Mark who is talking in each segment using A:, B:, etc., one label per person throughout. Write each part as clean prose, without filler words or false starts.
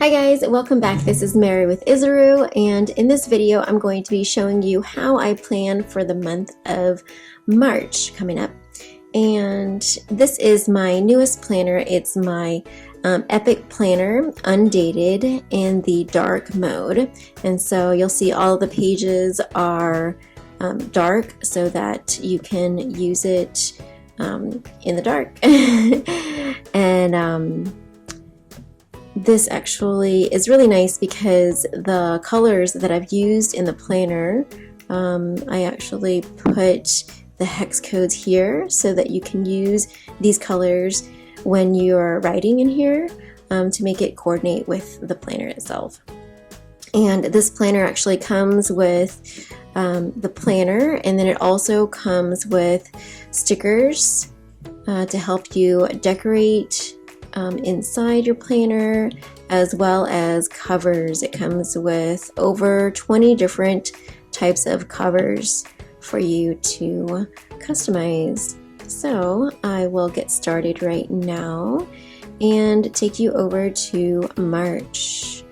A: Hi guys, welcome back. This is Mary with Isaru, and in this video I'm going to be showing you how I plan for the month of March coming up. And this is my newest planner. It's my Epoch planner, undated, in the dark mode. And so you'll see all the pages are dark so that you can use it in the dark. And this actually is really nice because the colors that I've used in the planner, I actually put the hex codes here so that you can use these colors when you're writing in here to make it coordinate with the planner itself. And this planner actually comes with the planner, and then it also comes with stickers to help you decorate inside your planner, as well as covers. It comes with over 20 different types of covers for you to customize. So I will get started right now and take you over to March.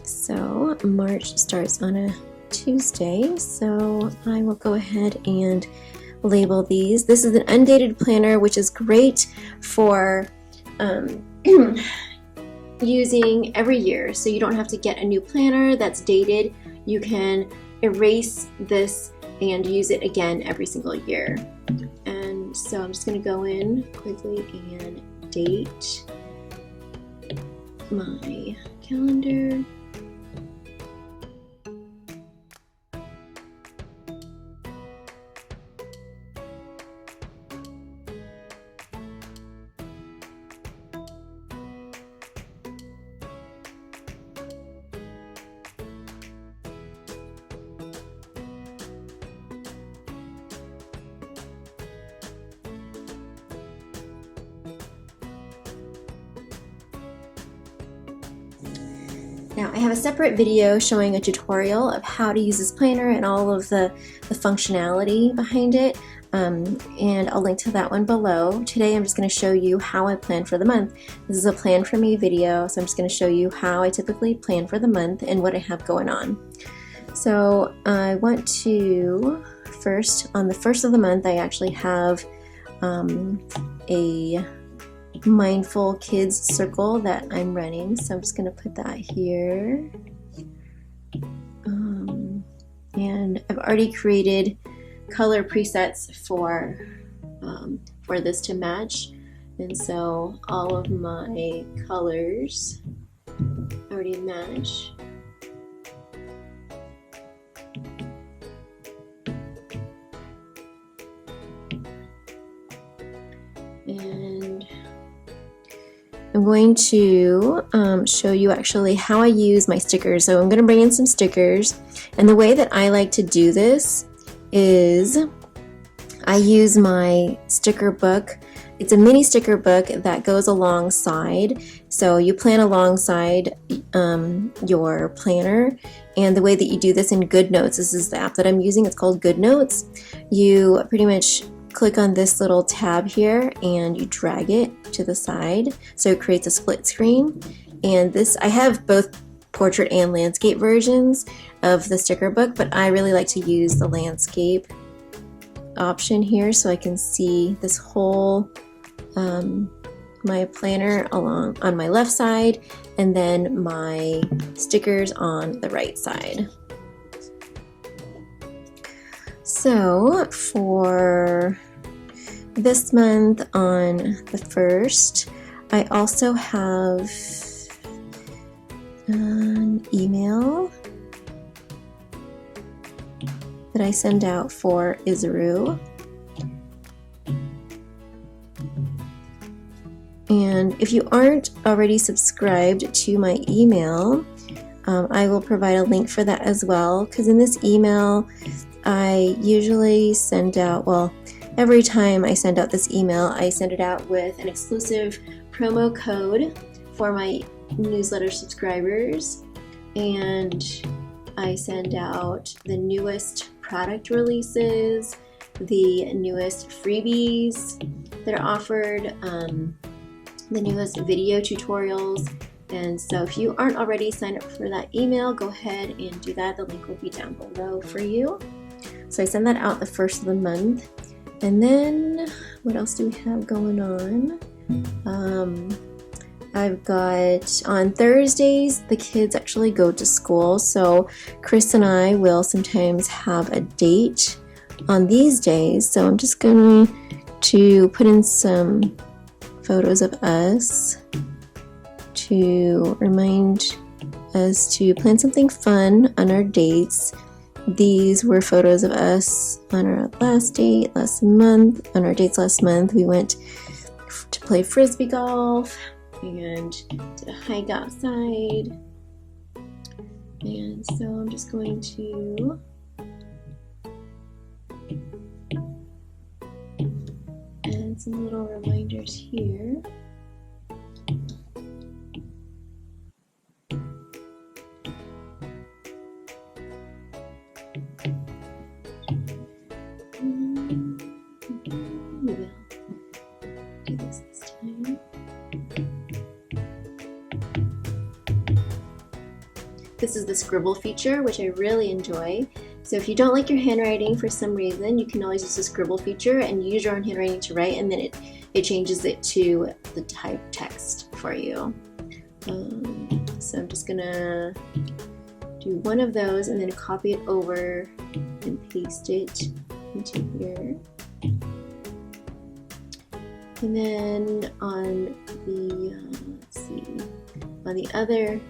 A: So March starts on a Tuesday, so I will go ahead and label these. This is an undated planner, which is great for using every year, so you don't have to get a new planner that's dated. You can erase this and use it again every single year. And so I'm just going to go in quickly and date my calendar. Now I have a separate video showing a tutorial of how to use this planner and all of the functionality behind it, and I'll link to that one below. Today I'm just going to show you how I plan for the month. This is a plan for me video, so I'm just going to show you how I typically plan for the month and what I have going on. So I want to first, on the first of the month, I actually have a mindful kids circle that I'm running, so I'm just going to put that here. And I've already created color presets for this to match, and so all of my colors already match. And I'm going to show you actually how I use my stickers. So I'm going to bring in some stickers, and the way that I like to do this is I use my sticker book. It's a mini sticker book that goes alongside, so you plan alongside your planner. And the way that you do this in GoodNotes, this is the app that I'm using, it's called GoodNotes. You pretty much click on this little tab here and you drag it to the side, so it creates a split screen. And this, I have both portrait and landscape versions of the sticker book, but I really like to use the landscape option here so I can see this whole my planner along on my left side, and then my stickers on the right side. So for this month on the 1st, I also have an email that I send out for Isaru. And if you aren't already subscribed to my email, I will provide a link for that as well, because in this email I usually send out, well, every time I send out this email, I send it out with an exclusive promo code for my newsletter subscribers, and I send out the newest product releases, the newest freebies that are offered, the newest video tutorials, And so if you aren't already signed up for that email, go ahead and do that. The link will be down below for you. So I send that out the first of the month. And then what else do we have going on? I've got on Thursdays, the kids actually go to school. So Chris and I will sometimes have a date on these days. So I'm just going to put in some photos of us to remind us to plan something fun on our dates. These were photos of us on our last date last month. On our dates last month, we went to play frisbee golf and did a hike outside. And so I'm just going to add some little reminders here. Do this time. This is the scribble feature, which I really enjoy. So if you don't like your handwriting for some reason, you can always use the scribble feature and use your own handwriting to write, and then it changes it to the type text for you. So I'm just gonna do one of those and then copy it over and paste it into here. And then on the, on the other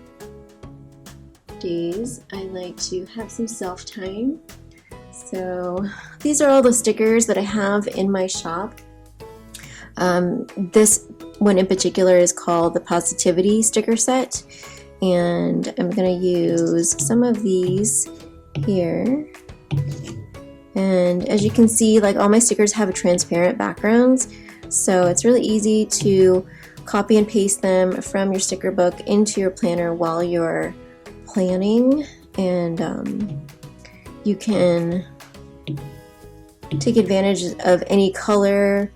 A: days, I like to have some self-time. So these are all the stickers that I have in my shop. This one in particular is called the Positivity sticker set, and I'm going to use some of these here. And as you can see, like all my stickers have a transparent backgrounds, so it's really easy to copy and paste them from your sticker book into your planner while you're planning, and you can take advantage of any color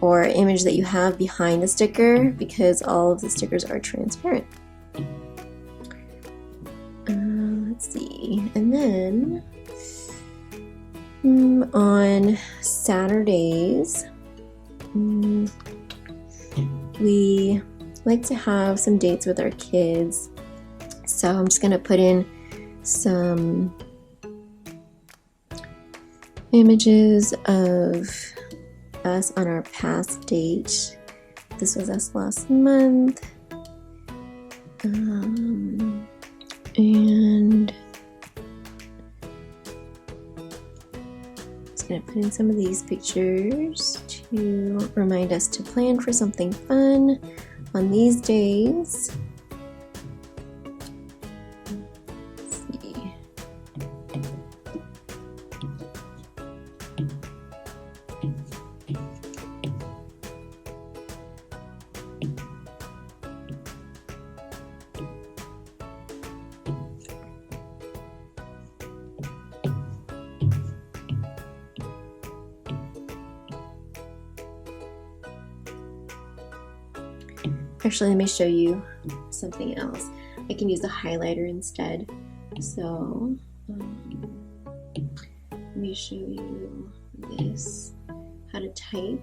A: or image that you have behind the sticker because all of the stickers are transparent. Let's see, and then on Saturdays we like to have some dates with our kids. So I'm just going to put in some images of us on our past date. This was us last month. And just going to put in some of these pictures to remind us to plan for something fun on these days. Actually, let me show you something else. I can use the highlighter instead. So let me show you this, how to type.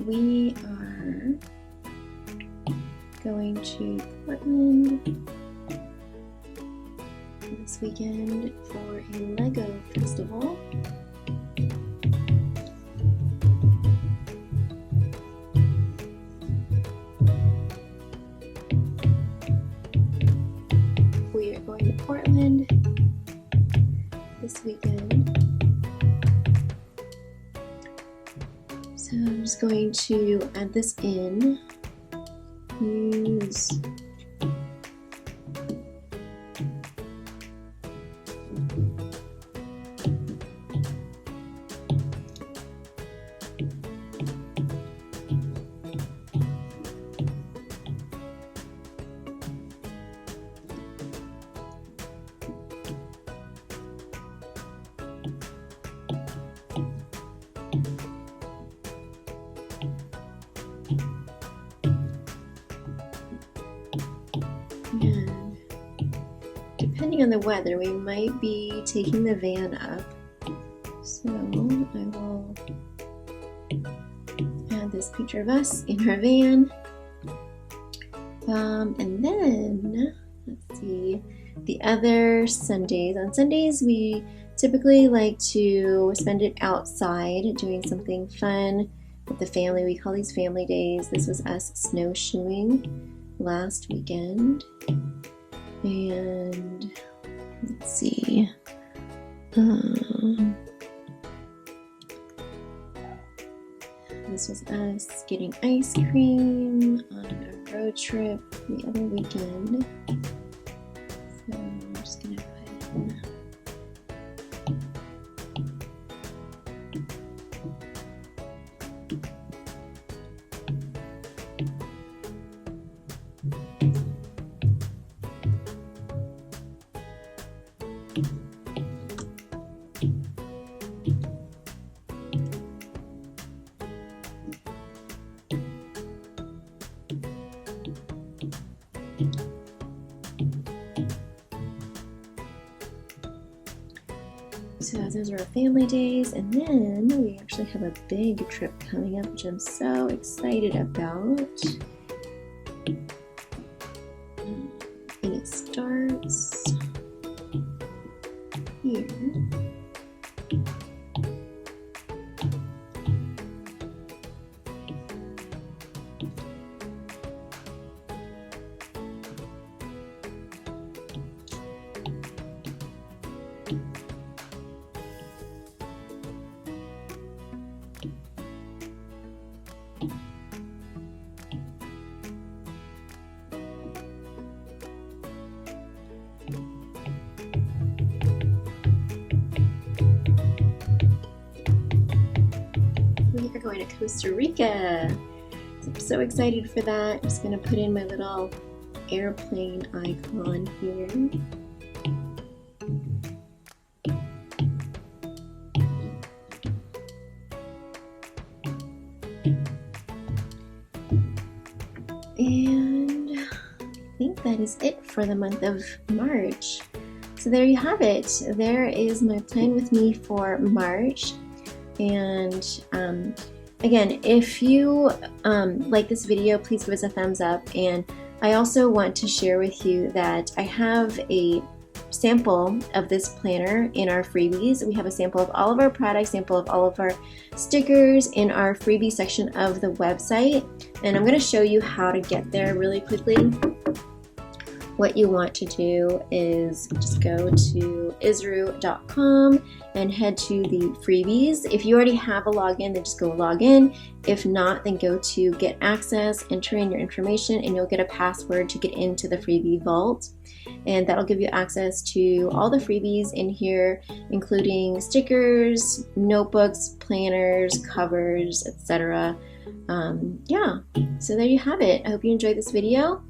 A: we are going to Portland this weekend for a Lego festival. We are going to Portland this weekend. So I'm just going to add this in. Use and depending on the weather, we might be taking the van up. So I will add this picture of us in our van. And then, let's see, the other Sundays. On Sundays, we typically like to spend it outside doing something fun with the family. We call these family days. This was us snowshoeing last weekend. And let's see. This was us getting ice cream on a road trip the other weekend. So I'm just gonna put in. So those are our family days, and then we actually have a big trip coming up, which I'm so excited about. And it starts here. We are going to Costa Rica. So I'm so excited for that. I'm just going to put in my little airplane icon here. And I think that is it for the month of March. So there you have it. There is my plan with me for March. And again, if you like this video, please give us a thumbs up. And I also want to share with you that I have a sample of this planner in our freebies. We have a sample of all of our products, sample of all of our stickers in our freebie section of the website. And I'm going to show you how to get there really quickly. What you want to do is just go to isru.com and head to the freebies. If you already have a login, then just go log in. If not, then go to get access, enter in your information, and you'll get a password to get into the freebie vault. And that'll give you access to all the freebies in here, including stickers, notebooks, planners, covers, etc. Yeah, so there you have it. I hope you enjoyed this video.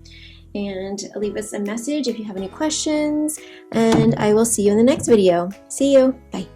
A: And leave us a message if you have any questions, and I will see you in the next video. See you. Bye.